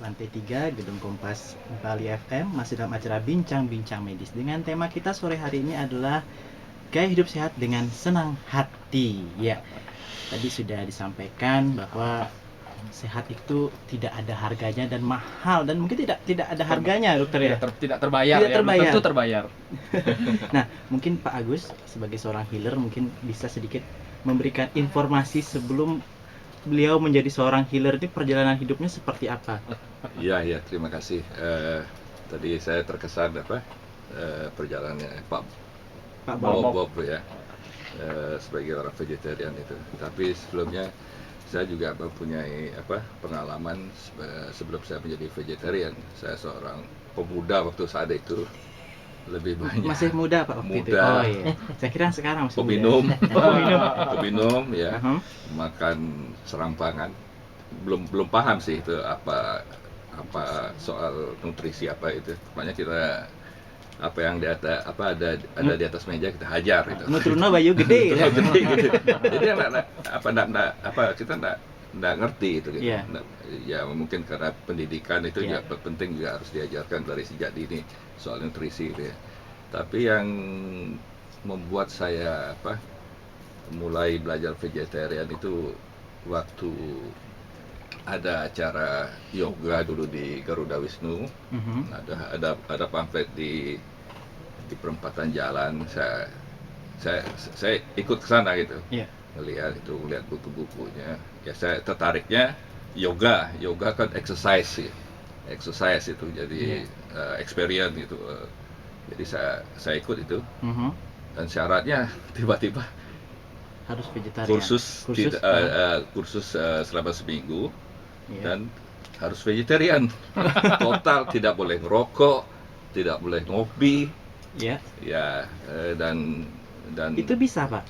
lantai 3 Gedung Kompas Bali FM, masih dalam acara Bincang-Bincang Medis. Dengan tema kita sore hari ini adalah gaya hidup sehat dengan senang hati. Ya, tadi sudah disampaikan bahwa sehat itu tidak ada harganya dan mahal, dan mungkin tidak ada harganya, dokter ya. Tidak terbayar, Tidak ya, belum terbayar. tentu terbayar. Nah, mungkin Pak Agus sebagai seorang healer mungkin bisa sedikit memberikan informasi sebelum beliau menjadi seorang healer, ini perjalanan hidupnya seperti apa? Iya, terima kasih. Tadi saya terkesan perjalanannya Pak Bob ya, sebagai orang vegetarian itu. Tapi sebelumnya saya juga mempunyai pengalaman sebelum saya menjadi vegetarian. Saya seorang pemuda waktu saat itu, lebih banyak. Masih muda Pak waktu itu? Muda. Oh iya. Saya kira sekarang masih Peminum, muda. peminum ya, makan serampangan. Belum paham sih itu apa soal nutrisi apa itu. Makanya kita apa yang di atas ada di atas meja kita hajar itu. Nutruna bayu gede. Gede gitu. Jadi kita enggak ngerti itu gitu. Yeah. Ya mungkin karena pendidikan itu Yeah. juga penting, juga harus diajarkan dari sejak dini soal nutrisi gitu ya. Tapi yang membuat saya mulai belajar vegetarian itu waktu ada acara yoga dulu di Garuda Wisnu. Ada pamflet di perempatan jalan. Saya ikut ke sana gitu. Yeah. Lihat buku-bukunya. Ya saya tertariknya yoga kan exercise itu jadi experience gitu. Jadi saya ikut itu. Dan syaratnya tiba-tiba harus vegetarian. Kursus selama seminggu. Dan harus vegetarian. Total, tidak boleh ngerokok, tidak boleh ngopi. Ya, dan itu bisa Pak?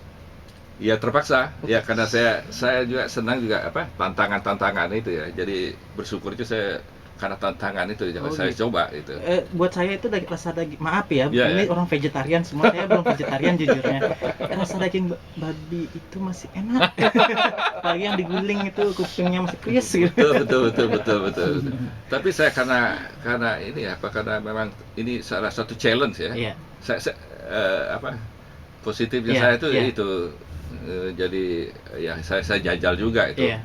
Ya terpaksa. Ya karena saya juga senang juga tantangan itu ya. Jadi bersyukur itu saya karena tantangan itu saya gitu. coba itu. Buat saya itu rasa daging, maaf ya, ini orang vegetarian semua, saya belum vegetarian jujurnya. Rasa daging babi itu masih enak. Apalagi yang diguling itu kupingnya masih krius gitu. Betul. Tapi saya karena ini karena memang ini salah satu challenge ya. Saya positifnya saya itu jadi ya saya jajal juga itu.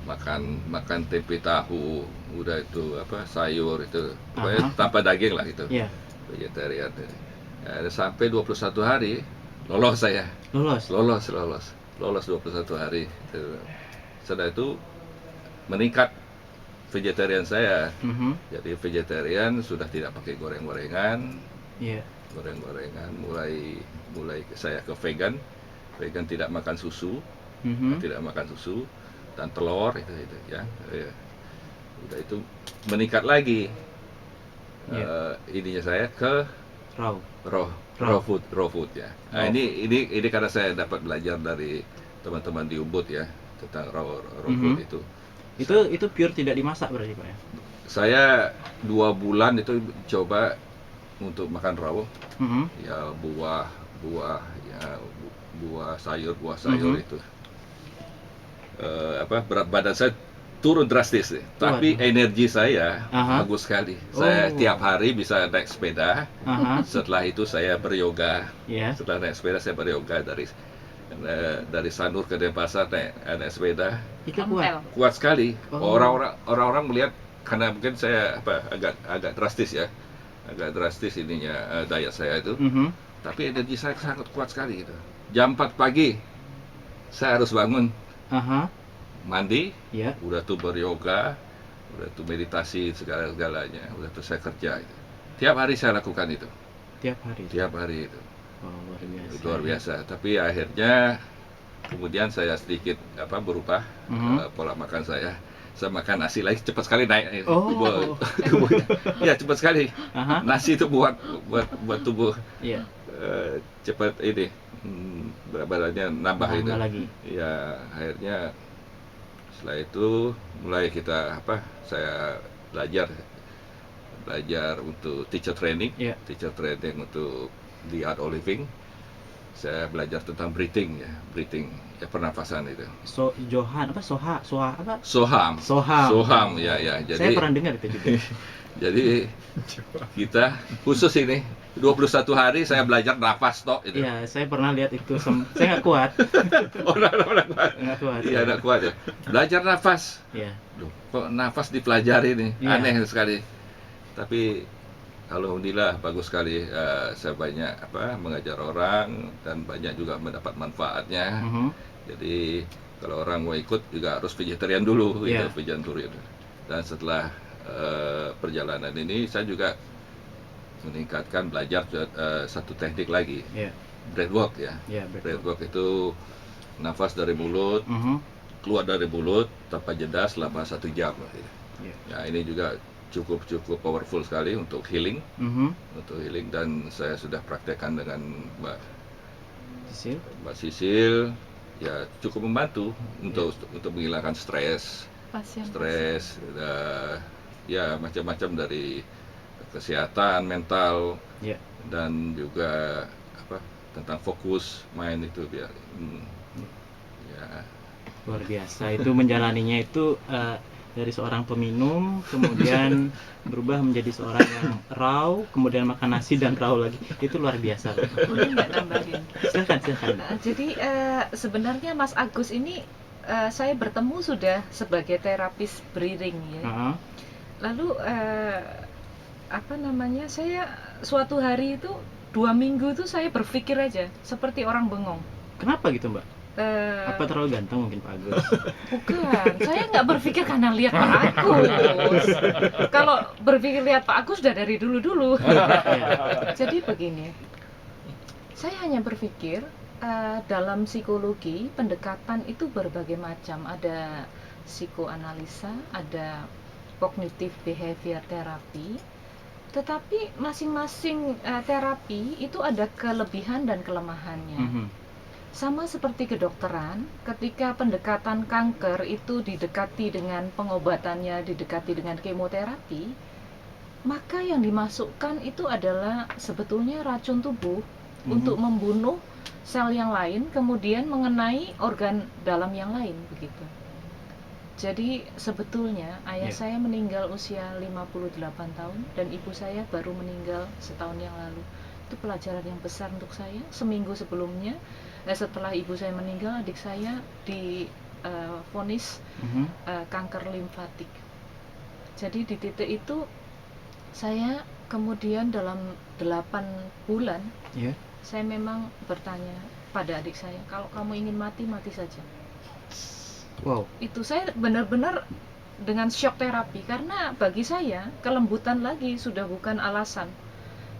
Makan tempe tahu, udah itu sayur itu pokoknya tanpa daging lah itu. Vegetarian. Sampai 21 hari lolos saya. Lolos 21 hari. Setelah itu meningkat vegetarian saya. Jadi vegetarian sudah tidak pakai goreng-gorengan. Goreng-gorengan, mulai saya ke vegan tidak makan susu. Tidak makan susu dan telur itu ya. Udah itu meningkat lagi. Ininya saya ke raw food ya. Nah, ini karena saya dapat belajar dari teman-teman di Ubud ya tentang raw food itu. Itu pure tidak dimasak berarti Pak ya? Saya 2 bulan itu coba untuk makan raw. Ya buah sayur itu. Berat badan saya turun drastis, tapi energi saya bagus sekali. Saya tiap hari bisa naik sepeda. Setelah itu saya beryoga. Setelah naik sepeda saya beryoga dari Sanur ke Denpasar naik sepeda. Itu kuat sekali. Orang-orang melihat karena mungkin saya agak drastis ininya diet saya itu. Tapi energi saya sangat kuat sekali gitu. Jam 4 pagi saya harus bangun. Mandi, udah tuh beryoga, udah tuh meditasi segala-galanya, udah tuh saya kerja itu. Tiap hari saya lakukan itu. Tiap hari itu. Luar biasa. Tapi akhirnya kemudian saya sedikit berubah pola makan saya. Saya makan nasi lagi cepat sekali naik tubuhnya. Ya cepat sekali. Nasi itu buat tubuh cepat ini badannya nambah itu. Lagi. Ya akhirnya setelah itu mulai saya belajar untuk teacher training untuk the art of living. saya belajar tentang breathing ya, pernafasan itu. Johan apa Soha apa? Soham. Soham. Soham ya. Jadi saya pernah dengar itu juga. Jadi kita khusus ini 21 hari saya belajar nafas tok itu. Iya, saya pernah lihat itu. Saya nggak kuat. Orang kuat. Nggak kuat. Iya, nggak kuat ya. Belajar nafas. Iya. Duh, kok nafas dipelajari nih? Iya. Aneh sekali. Tapi alhamdulillah bagus sekali. Saya banyak mengajar orang dan banyak juga mendapat manfaatnya. Jadi kalau orang mau ikut juga harus vegetarian dulu, Iya. gitu, vegetarian. Dan setelah perjalanan ini saya juga meningkatkan belajar satu teknik lagi, breathwork ya. Breathwork itu nafas dari mulut, keluar dari mulut tanpa jeda selama 1 jam. Ya, ini juga cukup powerful sekali untuk healing, dan saya sudah praktekkan dengan Mbak Sisil, ya cukup membantu untuk menghilangkan stres, ya macam-macam dari kesehatan mental, dan juga tentang fokus mind itu biar ya luar biasa. Itu menjalaninya itu dari seorang peminum kemudian berubah menjadi seorang yang raw, kemudian makan nasi dan raw lagi. Itu luar biasa. Boleh nggak nambahin? Silakan. Jadi sebenarnya Mas Agus ini saya bertemu sudah sebagai terapis breathing ya. Lalu saya suatu hari itu 2 minggu itu saya berpikir aja seperti orang bengong. Kenapa gitu, Mbak? Apa terlalu ganteng mungkin Pak Agus? Bukan, saya nggak berpikir karena lihat Pak Agus. Kalau berpikir lihat Pak Agus udah dari dulu. Jadi begini, saya hanya berpikir dalam psikologi pendekatan itu berbagai macam. Ada psikoanalisa, ada cognitive behavior therapy, tetapi masing-masing terapi itu ada kelebihan dan kelemahannya. Sama seperti kedokteran, ketika pendekatan kanker itu didekati dengan pengobatannya, didekati dengan kemoterapi, maka yang dimasukkan itu adalah sebetulnya racun tubuh untuk membunuh sel yang lain, kemudian mengenai organ dalam yang lain, begitu. Jadi sebetulnya ayah saya meninggal usia 58 tahun dan ibu saya baru meninggal setahun yang lalu. Itu pelajaran yang besar untuk saya. Seminggu sebelumnya, setelah ibu saya meninggal, adik saya divonis kanker limfatik. Jadi di titik itu saya kemudian dalam 8 bulan saya memang bertanya pada adik saya, kalau kamu ingin mati, mati saja. Wow. Itu saya benar-benar dengan shock terapi, karena bagi saya kelembutan lagi sudah bukan alasan.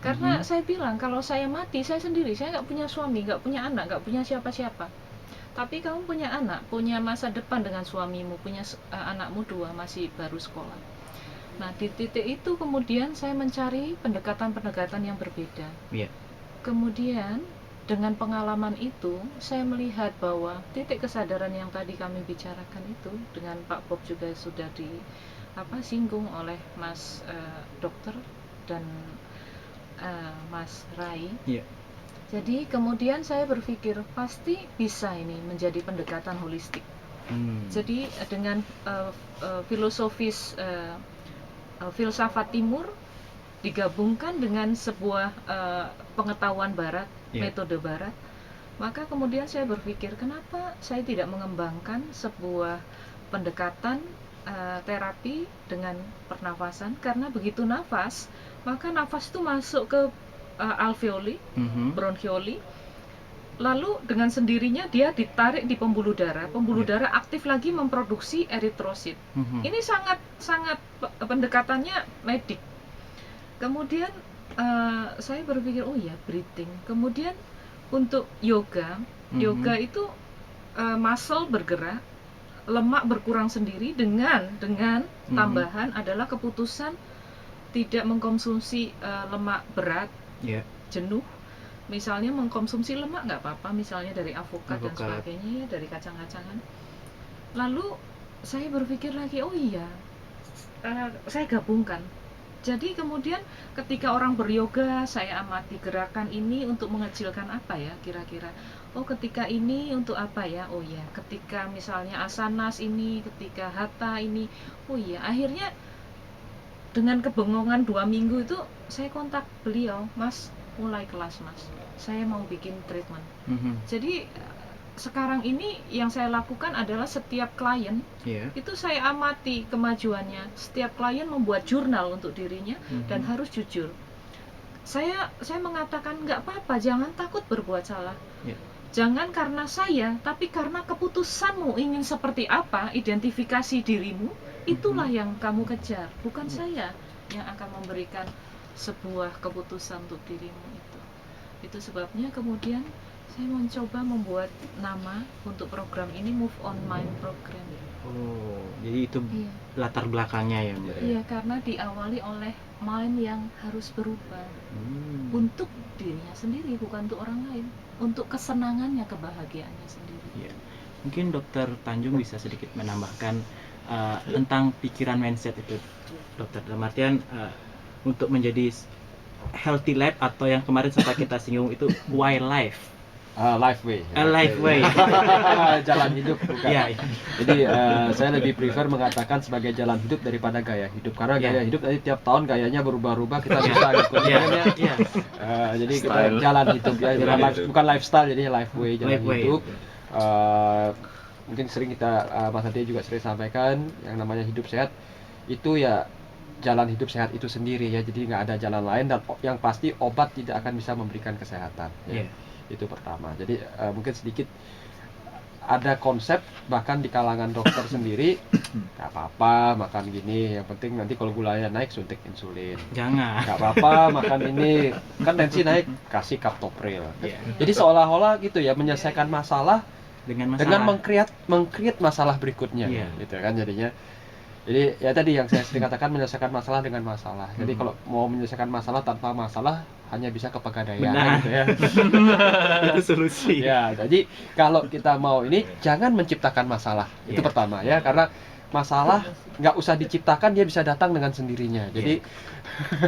Karena saya bilang kalau saya mati, saya sendiri, saya nggak punya suami, nggak punya anak, nggak punya siapa-siapa. Tapi kamu punya anak, punya masa depan dengan suamimu, punya anakmu 2 masih baru sekolah. Nah di titik itu kemudian saya mencari pendekatan-pendekatan yang berbeda. Kemudian dengan pengalaman itu, saya melihat bahwa titik kesadaran yang tadi kami bicarakan itu, dengan Pak Bob juga sudah disinggung oleh Mas Dokter dan Mas Rai. Jadi kemudian saya berpikir pasti bisa ini menjadi pendekatan holistik. Jadi dengan filosofis filsafat Timur digabungkan dengan sebuah pengetahuan Barat, metode Barat, maka kemudian saya berpikir kenapa saya tidak mengembangkan sebuah pendekatan terapi dengan pernafasan, karena begitu nafas, maka nafas itu masuk ke alveoli, bronchioli, lalu dengan sendirinya dia ditarik di pembuluh darah darah aktif lagi memproduksi eritrosit. Ini sangat pendekatannya medik. Kemudian saya berpikir oh ya breathing. Kemudian untuk yoga itu muscle bergerak, lemak berkurang sendiri dengan tambahan adalah keputusan tidak mengkonsumsi lemak berat, jenuh. Misalnya mengkonsumsi lemak nggak apa-apa, misalnya dari avokat dan sebagainya, dari kacang-kacangan. Lalu saya berpikir lagi, oh iya, saya gabungkan Jadi kemudian ketika orang beryoga, saya amati gerakan ini untuk mengecilkan apa ya kira-kira. Oh, ketika ini untuk apa ya? Oh ya, ketika misalnya asanas ini, ketika hatha ini. Oh iya, akhirnya dengan kebengongan 2 minggu itu saya kontak beliau, Mas, mulai kelas Mas. Saya mau bikin treatment. Jadi sekarang ini yang saya lakukan adalah setiap klien itu saya amati kemajuannya. Setiap klien membuat jurnal untuk dirinya dan harus jujur. Saya mengatakan nggak apa-apa, jangan takut berbuat salah. Jangan karena saya, tapi karena keputusanmu ingin seperti apa, identifikasi dirimu, itulah yang kamu kejar, bukan saya yang akan memberikan sebuah keputusan untuk dirimu itu. Itu sebabnya kemudian saya mencoba membuat nama untuk program ini, Move On Mind Program. Oh, jadi itu latar belakangnya ya, Mbak? Iya, karena diawali oleh mind yang harus berubah untuk dirinya sendiri, bukan untuk orang lain, untuk kesenangannya, kebahagiaannya sendiri. Iya. Mungkin Dokter Tanjung bisa sedikit menambahkan tentang pikiran mindset itu, Dokter. Dalam artian untuk menjadi healthy life atau yang kemarin sempat kita singgung itu why life. Life way. Life way. Jalan hidup bukan. Iya. Jadi saya lebih prefer mengatakan sebagai jalan hidup daripada gaya hidup, karena gaya hidup tadi tiap tahun gayanya berubah-ubah, kita susah ngikutinnya. Jadi kita jalan hidup ya, bukan lifestyle, jadi life way, jalan hidup. Mungkin sering kita Mas Ade juga sering sampaikan yang namanya hidup sehat itu ya jalan hidup sehat itu sendiri ya. Jadi nggak ada jalan lain, dan yang pasti obat tidak akan bisa memberikan kesehatan. Ya. Itu pertama. Jadi mungkin sedikit ada konsep bahkan di kalangan dokter sendiri, nggak apa-apa makan gini, yang penting nanti kalau gulanya naik suntik insulin. Jangan. Nggak apa-apa makan ini, kan tensi naik kasih kaptopril. Jadi seolah-olah gitu ya, menyelesaikan masalah dengan meng-create masalah berikutnya, gitu kan jadinya. Jadi ya tadi yang saya sering katakan, menyelesaikan masalah dengan masalah. Jadi kalau mau menyelesaikan masalah tanpa masalah hanya bisa ke pegadaian, gitu ya. Itu solusi. Ya, jadi kalau kita mau ini jangan menciptakan masalah. Itu pertama ya, karena masalah nggak usah diciptakan, dia bisa datang dengan sendirinya. Jadi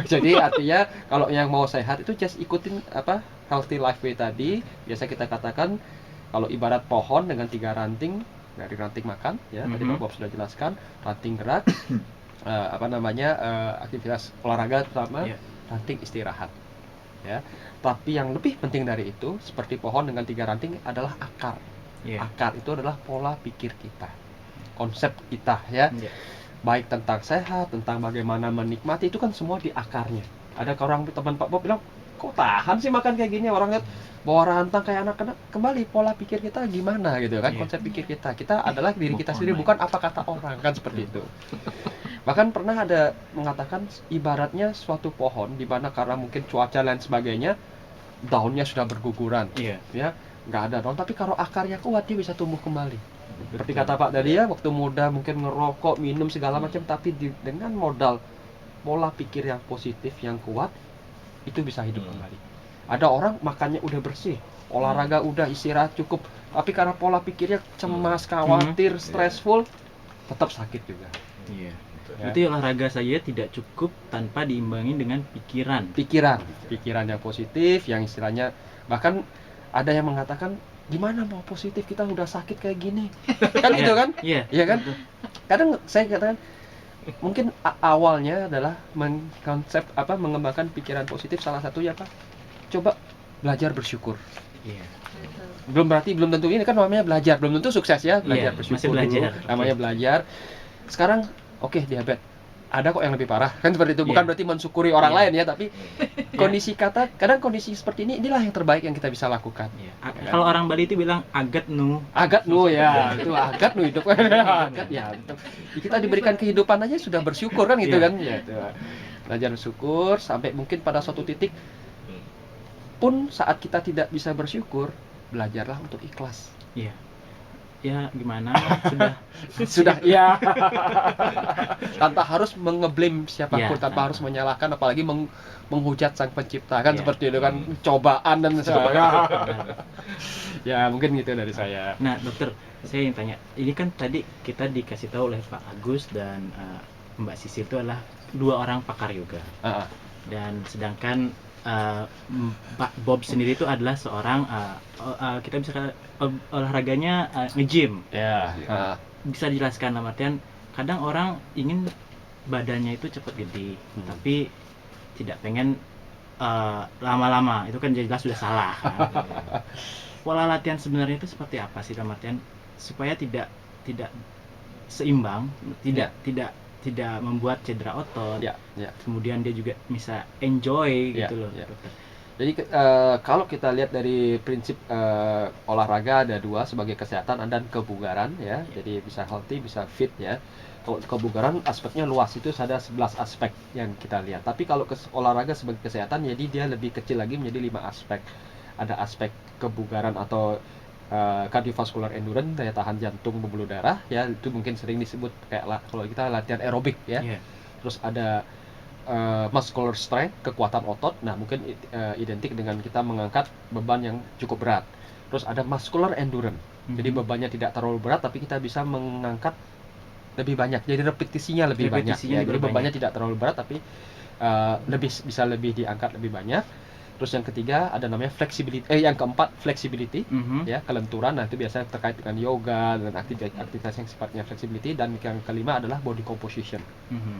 jadi artinya kalau yang mau sehat itu just ikutin apa healthy life way tadi. Biasa kita katakan kalau ibarat pohon dengan 3 ranting, dari ranting makan ya, tadi Pak Bob sudah jelaskan, ranting gerak, aktivitas olahraga terutama, ranting istirahat ya. Tapi yang lebih penting dari itu, seperti pohon dengan 3 ranting, adalah akar. Akar itu adalah pola pikir kita, konsep kita ya, baik tentang sehat, tentang bagaimana menikmati, itu kan semua di akarnya. Ada orang teman Pak Bob bilang, kok tahan sih makan kayak gini, orang lihat bawa rantang kayak anak-anak. Kembali pola pikir kita gimana gitu kan, konsep pikir kita adalah diri kita sendiri, bukan apa kata orang, kan seperti itu. Bahkan pernah ada mengatakan ibaratnya suatu pohon di mana karena mungkin cuaca dan sebagainya daunnya sudah berguguran, ya nggak ada daun, tapi kalau akarnya kuat dia bisa tumbuh kembali. Seperti kata Pak tadi ya, waktu muda mungkin ngerokok, minum segala macam, tapi dengan modal pola pikir yang positif yang kuat, itu bisa hidup kembali. Ada orang makannya udah bersih, olahraga udah, istirahat cukup, tapi karena pola pikirnya cemas, khawatir, stressful, tetap sakit juga. Berarti olahraga saja tidak cukup tanpa diimbangi dengan pikiran yang positif, yang istilahnya bahkan ada yang mengatakan, gimana mau positif, kita udah sakit kayak gini. Kan gitu kan? Iya kan? Kadang saya katakan mungkin awalnya adalah mengembangkan pikiran positif, salah satunya apa? Coba belajar bersyukur. Belum tentu ini kan namanya belajar, belum tentu sukses ya, belajar bersyukur dulu, namanya belajar. Sekarang diabetes, ada kok yang lebih parah, kan seperti itu. Bukan berarti mensyukuri orang lain ya, tapi kondisi kadang kondisi seperti inilah yang terbaik yang kita bisa lakukan. Kalau orang Bali itu bilang agat nu ya, itu agat nu hidup. Agat ya, kita diberikan kehidupan aja sudah bersyukur kan gitu kan ya. Belajar bersyukur sampai mungkin pada suatu titik pun saat kita tidak bisa bersyukur, belajarlah untuk ikhlas. Ya gimana, sudah ya. Tanpa harus mengeblame siapapun, tanpa harus menyalahkan, apalagi menghujat sang pencipta kan, seperti itu kan, cobaan dan sebagainya. Ya mungkin gitu dari saya. Nah dokter, saya yang tanya, ini kan tadi kita dikasih tahu oleh Pak Agus dan Mbak Sisi itu adalah dua orang pakar yoga. Dan sedangkan Pak Bob sendiri itu adalah seorang kita bisa olahraganya nge-gym. Bisa dijelaskan dalam artian kadang orang ingin badannya itu cepat gede, tapi tidak pengen lama-lama, itu kan jelas sudah salah kan. Pola latihan sebenarnya itu seperti apa sih dalam artian supaya tidak seimbang, tidak membuat cedera otot, kemudian dia juga bisa enjoy gitu loh. Jadi kalau kita lihat dari prinsip olahraga ada dua, sebagai kesehatan dan kebugaran ya. Jadi bisa healthy, bisa fit ya. Kalau kebugaran aspeknya luas, itu ada 11 aspek yang kita lihat. Tapi kalau olahraga sebagai kesehatan, jadi dia lebih kecil lagi menjadi 5 aspek. Ada aspek kebugaran atau cardiovascular endurance, daya tahan jantung, pembuluh darah ya, itu mungkin sering disebut kayak kalau kita latihan aerobik ya. Terus ada muscular strength, kekuatan otot. Nah, mungkin identik dengan kita mengangkat beban yang cukup berat. Terus ada muscular endurance. Jadi bebannya tidak terlalu berat tapi kita bisa mengangkat lebih banyak. Jadi repetisinya lebih banyak ya. Jadi bebannya tidak terlalu berat tapi bisa lebih diangkat lebih banyak. Terus yang ketiga ada namanya flexibility, yang keempat flexibility, ya, kelenturan. Nah, itu biasanya terkait dengan yoga dan aktivitas yang sifatnya flexibility. Dan yang kelima adalah body composition.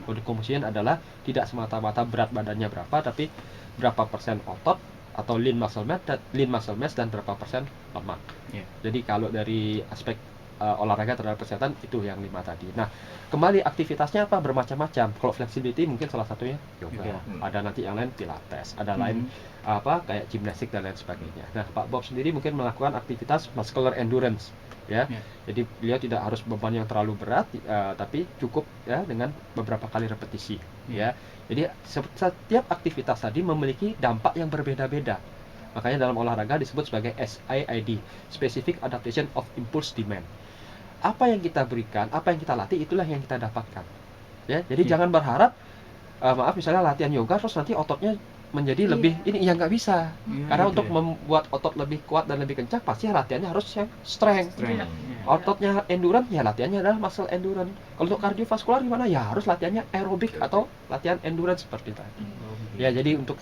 Body composition adalah tidak semata-mata berat badannya berapa, tapi berapa persen otot atau lean muscle mass dan berapa persen lemak. Jadi kalau dari aspek olahraga terhadap kesehatan itu yang 5 tadi. Nah, kembali aktivitasnya apa? Bermacam-macam. Kalau flexibility mungkin salah satunya yoga. Ada nanti yang lain pilates, ada lain kayak gimnastik dan lain sebagainya. Nah, Pak Bob sendiri mungkin melakukan aktivitas muscular endurance ya. Jadi beliau tidak harus beban yang terlalu berat, tapi cukup ya dengan beberapa kali repetisi ya. Jadi setiap aktivitas tadi memiliki dampak yang berbeda-beda. Makanya dalam olahraga disebut sebagai SIID, Specific Adaptation of Impulse Demand. Apa yang kita berikan, apa yang kita latih, itulah yang kita dapatkan. Ya, jadi jangan berharap, misalnya latihan yoga terus nanti ototnya menjadi lebih ini, ya nggak bisa. Karena untuk membuat otot lebih kuat dan lebih kencang, pasti latihannya harus yang strength. Ototnya endurance, ya latihannya adalah muscle endurance. Kalau untuk kardiovaskular gimana? Ya harus latihannya aerobik atau latihan endurance seperti tadi. Ya, jadi untuk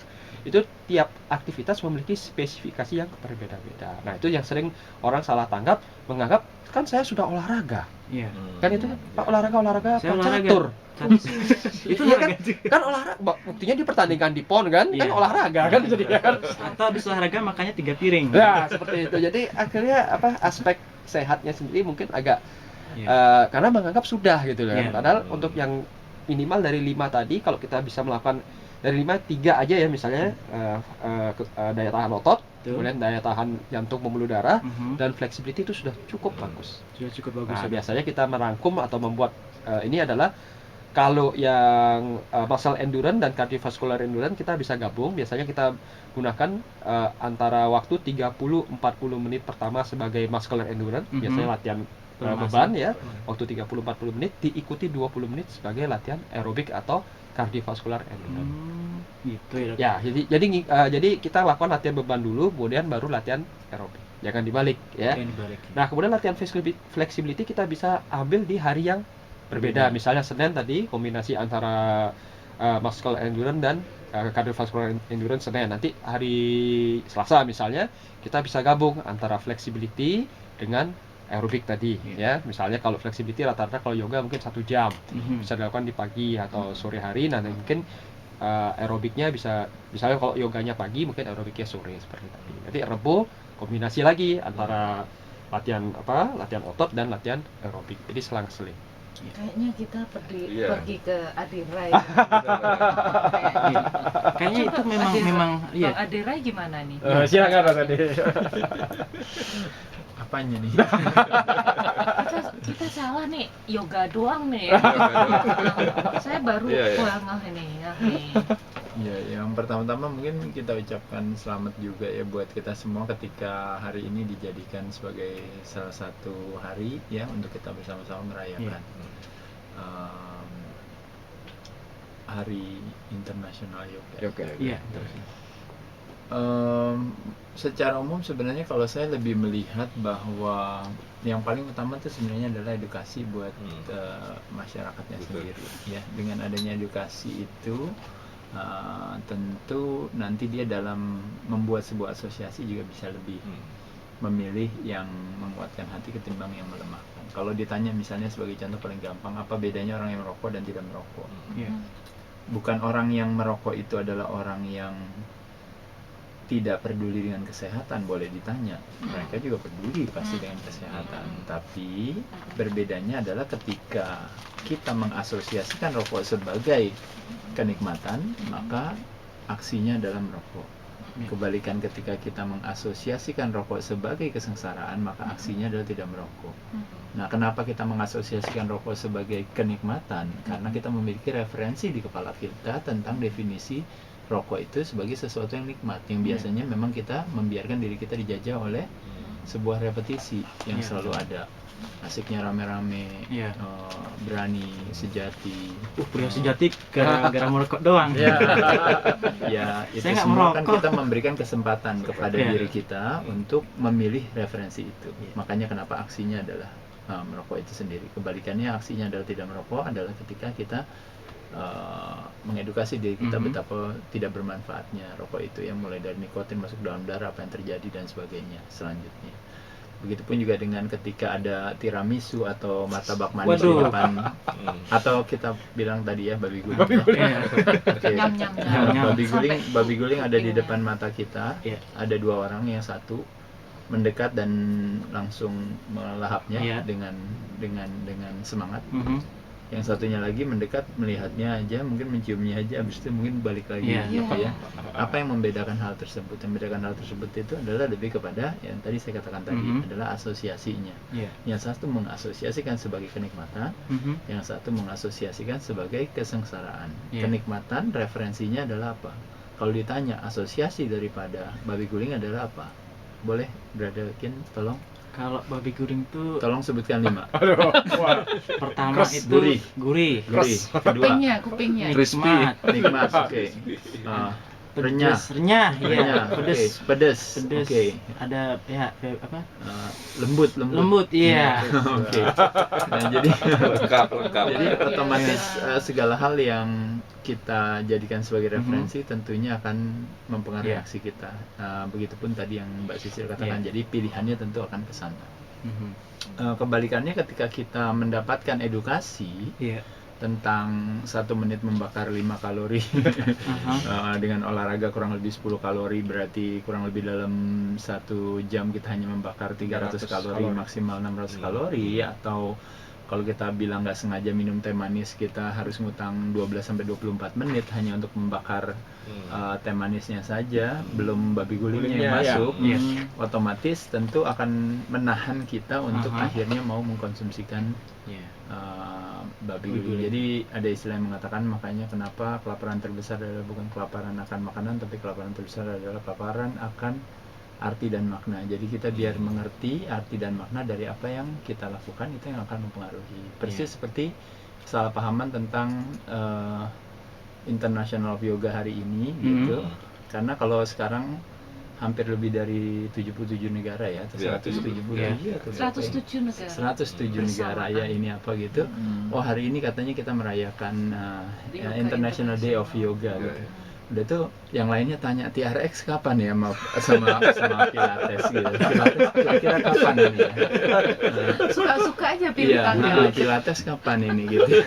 itu tiap aktivitas memiliki spesifikasi yang berbeda-beda. Nah, itu yang sering orang salah tanggap, menganggap kan saya sudah olahraga. Kan itu Pak olahraga catur. Itu kan olahraga, buktinya dipertandingkan di PON kan, kan olahraga kan jadi kan. Atau habis olahraga makanya 3 piring. Ya, seperti itu. Jadi akhirnya aspek sehatnya sendiri mungkin agak karena menganggap sudah gitu kan. Padahal untuk yang minimal dari 5 tadi, kalau kita bisa melakukan dari 5, 3 aja ya misalnya, daya tahan otot, kemudian daya tahan jantung, pembuluh darah, dan flexibility itu sudah cukup bagus. Sudah cukup bagus. Nah, biasanya kita merangkum atau membuat ini adalah kalau yang muscle endurance dan cardiovascular endurance kita bisa gabung. Biasanya kita gunakan antara waktu 30-40 menit pertama sebagai muscular endurance, biasanya latihan beban ya, waktu 30-40 menit diikuti 20 menit sebagai latihan aerobik atau cardiovascular endurance. Gitu ya. Ya, jadi kita lakukan latihan beban dulu, kemudian baru latihan aerobik. Jangan dibalik ya. Nah, kemudian latihan flexibility kita bisa ambil di hari yang berbeda. Misalnya Senin tadi kombinasi antara muscle endurance dan cardiovascular endurance Senin. Nanti hari Selasa misalnya kita bisa gabung antara flexibility dengan aerobik tadi ya. Misalnya kalau flexibility rata-rata kalau yoga mungkin 1 jam, bisa dilakukan di pagi atau sore hari. Nah, mungkin aerobiknya bisa, misalnya kalau yoganya pagi mungkin aerobiknya sore seperti tadi. Nanti Rebo kombinasi lagi antara latihan otot dan latihan aerobik. Jadi selang-seling. Kayaknya kita pergi ke Adirai. Kayaknya itu memang Bang Adirai gimana nih? Silakan Mas Ade. Apanya nih? kita salah nih, yoga doang nih. Saya baru pulang ini. Ya, yang pertama-tama mungkin kita ucapkan selamat juga ya buat kita semua ketika hari ini dijadikan sebagai salah satu hari ya untuk kita bersama-sama merayakan Hari Internasional Yoga. Iya. Secara umum sebenarnya kalau saya lebih melihat bahwa yang paling utama itu sebenarnya adalah edukasi buat masyarakatnya sendiri ya. Dengan adanya edukasi itu tentu nanti dia dalam membuat sebuah asosiasi juga bisa lebih memilih yang menguatkan hati ketimbang yang melemahkan. Kalau ditanya misalnya sebagai contoh paling gampang, apa bedanya orang yang merokok dan tidak merokok? Bukan orang yang merokok itu adalah orang yang tidak peduli dengan kesehatan, boleh ditanya. Mereka juga peduli pasti dengan kesehatan. Tapi berbedanya adalah ketika kita mengasosiasikan rokok sebagai kenikmatan, maka aksinya dalam rokok. Kebalikan ketika kita mengasosiasikan rokok sebagai kesengsaraan, maka aksinya adalah tidak merokok. Nah, kenapa kita mengasosiasikan rokok sebagai kenikmatan? Karena kita memiliki referensi di kepala kita tentang definisi rokok itu sebagai sesuatu yang nikmat, yang biasanya memang kita membiarkan diri kita dijajah oleh sebuah repetisi yang selalu ada. Asiknya rame-rame, berani, sejati. Pria sejati gara-gara merokok doang. Ya, itu Saya nggak semua kan merokok. kita memberikan kesempatan kepada diri kita untuk memilih referensi itu. Makanya kenapa aksinya adalah merokok itu sendiri. Kebalikannya, aksinya adalah tidak merokok adalah ketika kita mengedukasi diri kita betapa tidak bermanfaatnya rokok itu, yang mulai dari nikotin masuk dalam darah, apa yang terjadi dan sebagainya selanjutnya. Begitupun juga dengan ketika ada tiramisu atau martabak manis di depan, atau kita bilang tadi ya babi guling. Oke. Nyam-nyam. Babi guling ada di depan mata kita. Ada dua orang, yang satu mendekat dan langsung melahapnya dengan semangat. Yang satunya lagi mendekat, melihatnya aja, mungkin menciumnya aja, habis itu mungkin balik lagi gitu ya. Apa yang membedakan hal tersebut? Yang membedakan hal tersebut itu adalah lebih kepada yang tadi saya katakan tadi, adalah asosiasinya. Yang satu mengasosiasikan sebagai kenikmatan, yang satu mengasosiasikan sebagai kesengsaraan. Kenikmatan referensinya adalah apa? Kalau ditanya asosiasi daripada babi guling adalah apa? Boleh Brother Kin tolong? Kalau babi guling tuh Tolong sebutkan 5. pertama itu gurih. Kedua Kupingnya. Crispy. nikmat, oke. Renyah, Pedes. pedes. Oke. Ada apa? Lembut. Iya. Oke. Nah, jadi lengkap. jadi otomatis segala hal yang kita jadikan sebagai referensi tentunya akan mempengaruhi aksi kita. Begitupun tadi yang Mbak Sisil katakan. Jadi pilihannya tentu akan ke sana. Kebalikannya ketika kita mendapatkan edukasi tentang 1 menit membakar 5 kalori dengan olahraga kurang lebih 10 kalori, berarti kurang lebih dalam 1 jam kita hanya membakar 300 kalori, maksimal 600 kalori. Atau kalau kita bilang nggak sengaja minum teh manis, kita harus ngutang 12-24 menit hanya untuk membakar teh manisnya saja, belum babi gulingnya yang masuk. Otomatis tentu akan menahan kita untuk akhirnya mau mengkonsumsikan babi guling. Jadi ada istilah yang mengatakan, makanya kenapa kelaparan terbesar adalah bukan kelaparan akan makanan, tapi kelaparan terbesar adalah kelaparan akan arti dan makna. Jadi kita biar mengerti arti dan makna dari apa yang kita lakukan, itu yang akan mempengaruhi. Persis seperti kesalahpahaman tentang International of Yoga hari ini gitu. Karena kalau sekarang hampir lebih dari 77 negara ya, atau 107 negara. 107 negara ya, ini apa gitu. Oh, hari ini katanya kita merayakan International Day of Yoga gitu. Udah tuh yang lainnya tanya, TRX kapan ya sama Pilates gitu. Pilates kira-kira kapan ini ya? Suka-suka aja pilih tanggal. Pilates kapan ini gitu.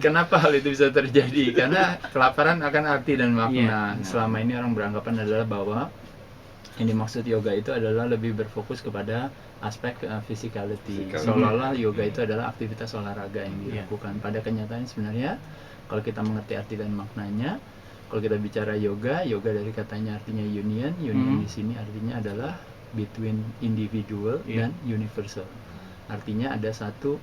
Kenapa hal itu bisa terjadi? Karena kelaparan akan arti dan makna. Selama ini orang beranggapan adalah bahwa yang dimaksud yoga itu adalah lebih berfokus kepada aspek physicality. Seolah-olah yoga itu adalah aktivitas olahraga yang dilakukan. Pada kenyataannya sebenarnya kalau kita mengerti arti dan maknanya, kalau kita bicara yoga dari katanya artinya union di sini artinya adalah between individual dan universal. Artinya ada satu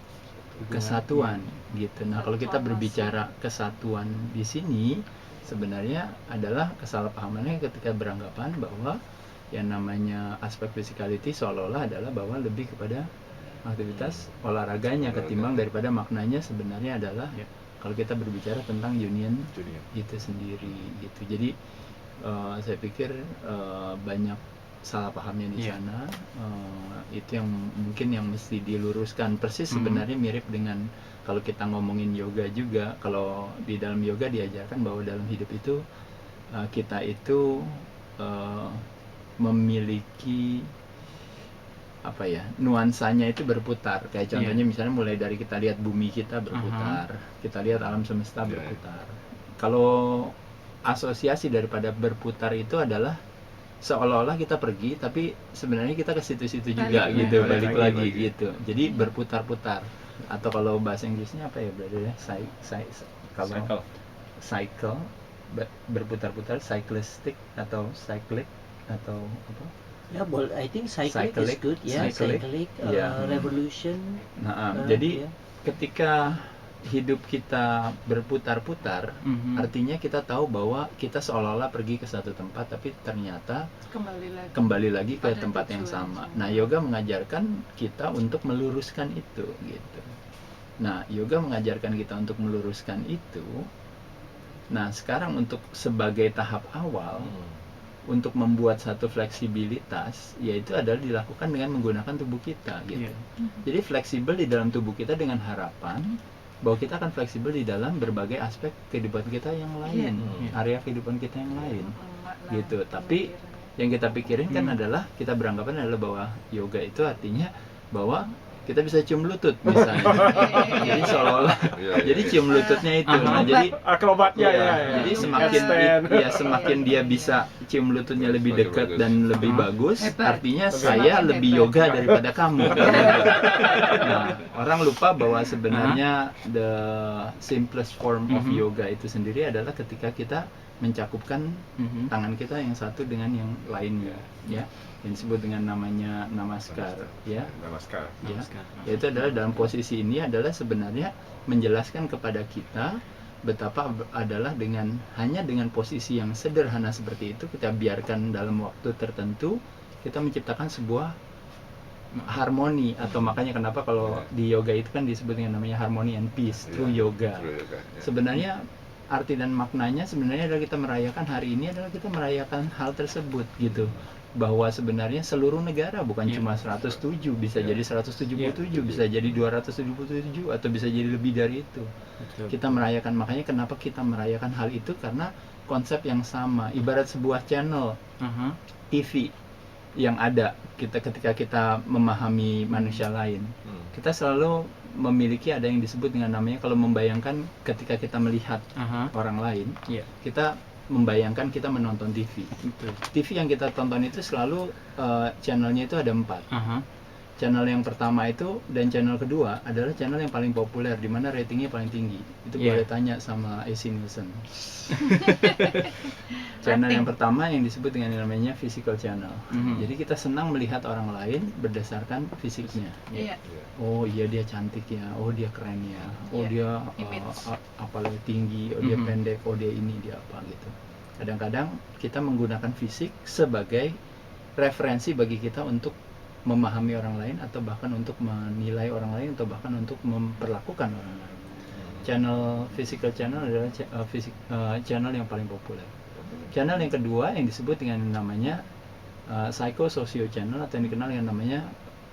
kesatuan gitu. Nah, kalau kita berbicara kesatuan di sini sebenarnya adalah kesalahpahamannya ketika beranggapan bahwa yang namanya aspek physicality seolah-olah adalah bahwa lebih kepada aktivitas olahraganya ketimbang daripada maknanya sebenarnya adalah kalau kita berbicara tentang union itu sendiri gitu. Jadi saya pikir banyak salah pahamnya di Iya. sana. Itu yang mungkin yang mesti diluruskan. Persis sebenarnya mirip dengan kalau kita ngomongin yoga juga. Kalau di dalam yoga diajarkan bahwa dalam hidup itu kita itu memiliki apa ya, nuansanya itu berputar. Kayak contohnya misalnya mulai dari kita lihat bumi kita berputar, kita lihat alam semesta berputar. Kalau asosiasi daripada berputar itu adalah seolah-olah kita pergi, tapi sebenarnya kita ke situ-situ juga Balik gitu, lagi. balik lagi gitu. Jadi berputar-putar. Atau kalau bahasa Inggrisnya apa ya, berarti ya? Kalau cycle berputar-putar, cyclistic atau cyclic atau apa? Yeah, well, I think cyclic is Cyclic, good. Yeah, cyclic, cyclic, yeah. revolution. Nah, jadi yeah. ketika hidup kita berputar-putar, artinya kita tahu bahwa kita seolah-olah pergi ke satu tempat, tapi ternyata kembali lagi ke Pada tempat yang tujuan sama. sama. Nah, yoga mengajarkan kita untuk meluruskan itu, gitu. Nah, yoga mengajarkan kita untuk meluruskan itu. Nah, sekarang untuk sebagai tahap awal, untuk membuat satu fleksibilitas, yaitu adalah dilakukan dengan menggunakan tubuh kita, gitu. Jadi fleksibel di dalam tubuh kita dengan harapan bahwa kita akan fleksibel di dalam berbagai aspek kehidupan kita yang lain, area kehidupan kita yang lain, gitu. Tapi yang kita pikirin kan adalah, kita beranggapan adalah bahwa yoga itu artinya bahwa kita bisa cium lutut misalnya. Jadi seolah-olah jadi cium lututnya itu. Nah, jadi Akrobatnya jadi semakin dia bisa cium lututnya lebih Semakin dekat bagus. dan lebih bagus, Hebat. artinya Semakin saya hebat. lebih yoga daripada kamu. Nah, orang lupa bahwa sebenarnya the simplest form of yoga itu sendiri adalah ketika kita mencakupkan tangan kita yang satu dengan yang lainnya, ya, yang disebut dengan namanya namaskar, ya. Namaskar. Ya, yaitu adalah dalam posisi ini adalah sebenarnya menjelaskan kepada kita betapa adalah hanya dengan posisi yang sederhana seperti itu, kita biarkan dalam waktu tertentu kita menciptakan sebuah harmoni. Atau makanya kenapa kalau di yoga itu kan disebut dengan namanya harmony and peace through yoga. Sebenarnya arti dan maknanya sebenarnya adalah kita merayakan hari ini adalah kita merayakan hal tersebut, gitu. Bahwa sebenarnya seluruh negara bukan cuma 107, bisa jadi 177, bisa jadi 277, atau bisa jadi lebih dari itu. Kita merayakan, makanya kenapa kita merayakan hal itu, karena konsep yang sama. Ibarat sebuah channel TV yang ada ketika kita memahami manusia lain, kita selalu memiliki ada yang disebut dengan namanya, kalau membayangkan ketika kita melihat orang lain, kita membayangkan kita menonton TV. TV yang kita tonton itu selalu channelnya itu ada 4. Channel yang pertama itu dan channel kedua adalah channel yang paling populer, di mana ratingnya paling tinggi. Itu boleh tanya sama AC Nielsen. Channel yang pertama yang disebut dengan namanya physical channel. Jadi kita senang melihat orang lain berdasarkan fisiknya. Iya. Oh iya, dia cantik ya, oh dia keren ya, oh dia apalagi tinggi, oh dia pendek, oh dia ini, dia apa gitu. Kadang-kadang kita menggunakan fisik sebagai referensi bagi kita untuk memahami orang lain, atau bahkan untuk menilai orang lain, atau bahkan untuk memperlakukan orang lain. Channel physical channel adalah channel yang paling populer. Channel yang kedua yang disebut dengan namanya psychosocial channel, atau yang dikenal dengan namanya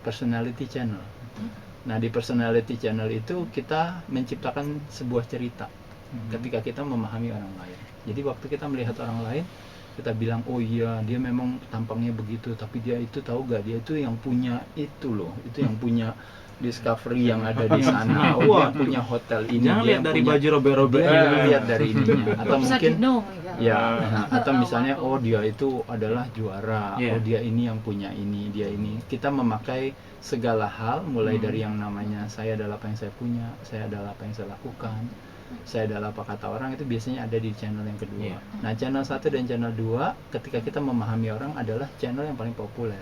personality channel. Nah, di personality channel itu kita menciptakan sebuah cerita ketika kita memahami orang lain. Jadi waktu kita melihat orang lain, kita bilang, oh iya dia memang tampangnya begitu, tapi dia itu tahu gak, dia itu yang punya itu loh, itu yang punya Discovery yang ada di sana, oh dia punya hotel ini, Jangan dia lihat yang dari punya, baju robek-robek. dia lihat dari ininya. Atau Bisa mungkin dinong, ya, atau misalnya Wow. oh dia itu adalah juara, Yeah. oh dia ini yang punya ini, dia ini. Kita memakai segala hal, mulai dari yang namanya saya adalah apa yang saya punya, saya adalah apa yang saya lakukan, saya adalah apa kata orang, itu biasanya ada di channel yang kedua. Yeah. Nah, channel 1 dan channel 2 ketika kita memahami orang adalah channel yang paling populer.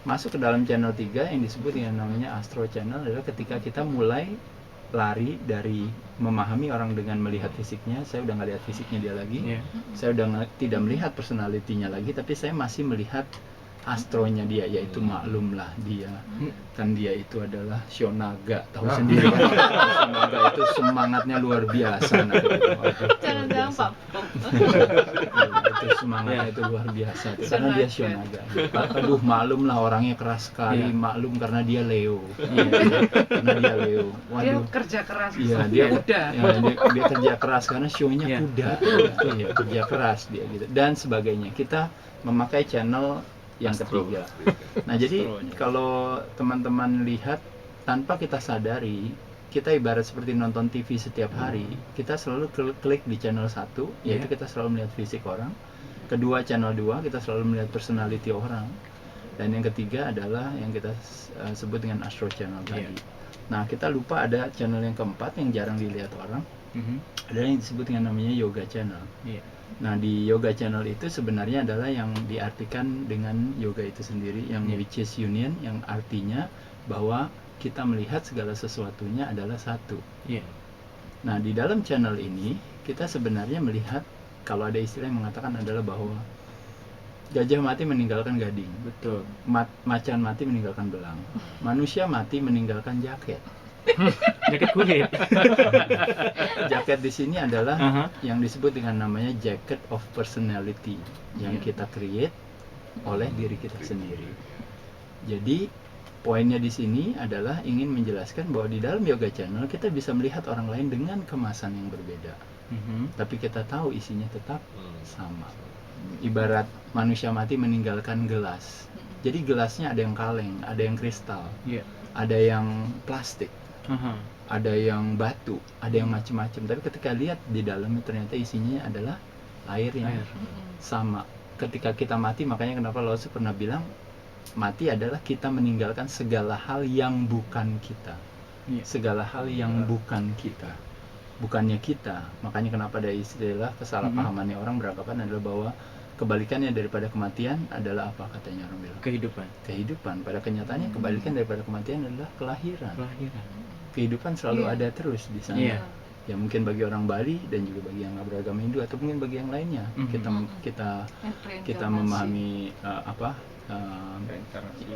Masuk ke dalam channel 3 yang disebut dengan namanya astro channel adalah ketika kita mulai lari dari memahami orang dengan melihat fisiknya. Saya udah nggak lihat fisiknya dia lagi, saya udah tidak melihat personalitinya lagi, tapi saya masih melihat astronya dia, yaitu maklumlah dia kan dia itu adalah Shonaga, tahu sendiri kan. Shonaga itu semangatnya luar biasa. Nah, gitu. Jangan-jangan Pak Pom. Itu semangatnya itu luar biasa tuh, karena dia Shonaga. Aduh, maklum lah orangnya keras sekali, maklum karena dia Leo. Karena dia Leo. Dia Waduh. kerja keras. Iya, dia kuda. dia kerja keras karena show-nya kuda. Iya, kerja keras dia gitu. Dan sebagainya. Kita memakai channel yang ketiga. Nah, jadi kalau teman-teman lihat tanpa kita sadari, kita ibarat seperti nonton TV setiap hari. Kita selalu klik di channel 1, yaitu kita selalu melihat fisik orang. Kedua, channel 2, kita selalu melihat personality orang. Dan yang ketiga adalah yang kita sebut dengan astro channel tadi. Nah, kita lupa ada channel yang keempat yang jarang dilihat orang. Ada yang disebut dengan namanya yoga channel. Nah, di yoga channel itu sebenarnya adalah yang diartikan dengan yoga itu sendiri, yang which is union, yang artinya bahwa kita melihat segala sesuatunya adalah satu. Nah, di dalam channel ini kita sebenarnya melihat, kalau ada istilah yang mengatakan adalah bahwa gajah mati meninggalkan gading, Betul. Macan mati meninggalkan belang, manusia mati meninggalkan jaket. Jaket kulit. Jaket di sini adalah yang disebut dengan namanya jacket of personality yang kita create oleh diri kita sendiri. Jadi poinnya di sini adalah ingin menjelaskan bahwa di dalam yoga channel kita bisa melihat orang lain dengan kemasan yang berbeda, tapi kita tahu isinya tetap sama. Ibarat manusia mati meninggalkan gelas. Jadi gelasnya ada yang kaleng, ada yang kristal, ada yang plastik, ada yang batu, ada yang macam-macam. Tapi ketika lihat di dalamnya ternyata isinya adalah air yang sama. Ketika kita mati, makanya kenapa Lao Tzu pernah bilang mati adalah kita meninggalkan segala hal yang bukan kita. Segala hal yang bukan kita, bukannya kita. Makanya kenapa ada istilah kesalahpahamannya orang beranggapan adalah bahwa kebalikannya daripada kematian adalah apa, katanya orang bilang? Kehidupan. Pada kenyataannya kebalikan daripada kematian adalah kelahiran. Kehidupan selalu ada terus di sana. Ya mungkin bagi orang Bali dan juga bagi yang beragama Hindu atau mungkin bagi yang lainnya. Kita memahami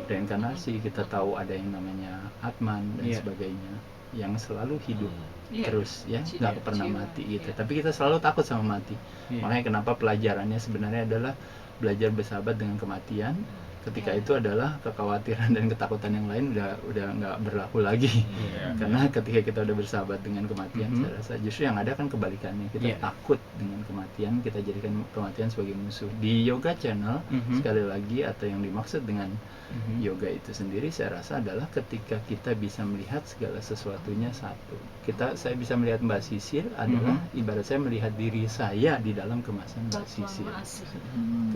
reinkarnasi, kita tahu ada yang namanya Atman dan sebagainya yang selalu hidup terus, ya nggak pernah mati gitu. Tapi kita selalu takut sama mati. Makanya kenapa pelajarannya sebenarnya adalah belajar bersahabat dengan kematian. Ketika itu adalah kekhawatiran dan ketakutan yang lain udah nggak berlaku lagi. Karena ketika kita udah bersahabat dengan kematian, saya rasa justru yang ada kan kebalikannya. Kita takut dengan kematian, kita jadikan kematian sebagai musuh. Di yoga channel sekali lagi, atau yang dimaksud dengan yoga itu sendiri, saya rasa adalah ketika kita bisa melihat segala sesuatunya satu. Saya bisa melihat Mbak Sisil adalah ibarat saya melihat diri saya di dalam kemasan Mbak Sisil.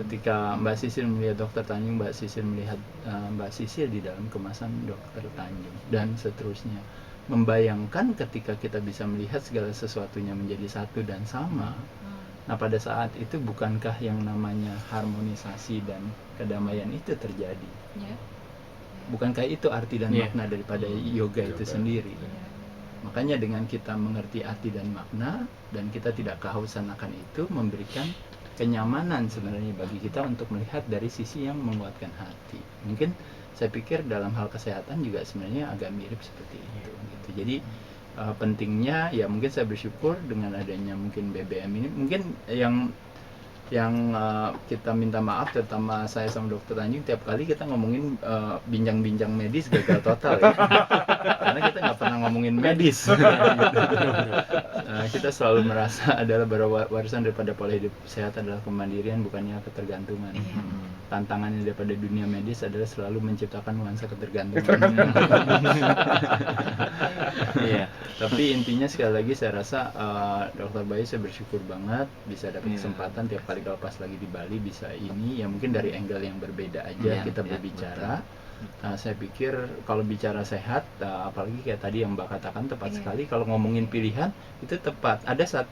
Ketika Mbak Sisil melihat Dokter Tanjung, Mbak Sisil melihat Mbak Sisil di dalam kemasan Dokter Tanjung, dan seterusnya. Membayangkan ketika kita bisa melihat segala sesuatunya menjadi satu dan sama. Nah, pada saat itu bukankah yang namanya harmonisasi dan kedamaian itu terjadi? Bukankah itu arti dan makna daripada yoga itu sendiri? Makanya dengan kita mengerti arti dan makna, dan kita tidak kehausan akan itu, memberikan kenyamanan sebenarnya bagi kita untuk melihat dari sisi yang menguatkan hati. Mungkin saya pikir dalam hal kesehatan juga sebenarnya agak mirip seperti itu gitu. Jadi pentingnya ya mungkin saya bersyukur dengan adanya mungkin BBM ini, mungkin yang kita minta maaf, terutama saya sama Dokter Tanjung, tiap kali kita ngomongin bincang-bincang medis gagal total ya. Karena kita nggak pernah ngomongin medis. Kita selalu merasa adalah warisan daripada pola hidup sehat adalah kemandirian, bukannya ketergantungan. Tantangannya daripada dunia medis adalah selalu menciptakan nuansa ketergantungan. Tapi intinya sekali lagi saya rasa Dokter Bayu, saya bersyukur banget bisa dapat kesempatan tiap kali kalau pas lagi di Bali bisa ini, ya mungkin dari angle yang berbeda aja kita berbicara. Saya pikir kalau bicara sehat, apalagi kayak tadi yang Mbak katakan tepat sekali, kalau ngomongin pilihan itu tepat. Ada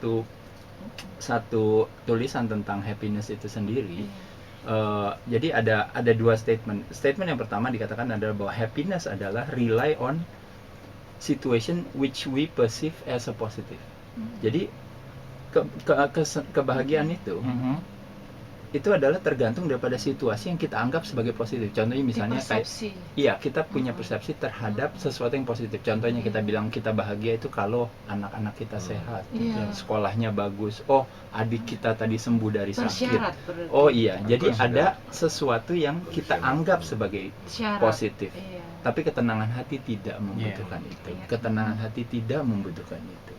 satu tulisan tentang happiness itu sendiri. Jadi ada dua statement. Statement yang pertama dikatakan adalah bahwa happiness adalah rely on situation which we perceive as a positive. Jadi kebahagiaan itu itu adalah tergantung daripada situasi yang kita anggap sebagai positif. Contohnya misalnya kayak persepsi. iya, kita punya persepsi terhadap sesuatu yang positif. Contohnya kita bilang kita bahagia itu kalau anak-anak kita sehat, Iya. sekolahnya bagus. Oh, adik kita tadi sembuh dari sakit. Bersyarat berarti. Oh iya, jadi Bersyarat. ada sesuatu yang kita anggap sebagai Syarat. positif. Iya. Tapi ketenangan hati tidak membutuhkan itu. Iya. Ketenangan hati tidak membutuhkan itu.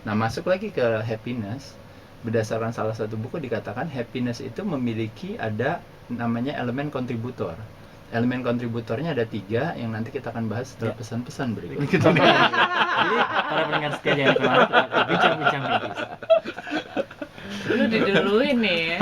Nah, masuk lagi ke happiness. Berdasarkan salah satu buku dikatakan happiness itu memiliki ada namanya elemen kontributor. Elemen kontributornya ada 3 yang nanti kita akan bahas setelah pesan-pesan berikut. Jadi para pendengar setia jangan kemana-mana, bincang-bincang medis. Lu diduluin nih ya.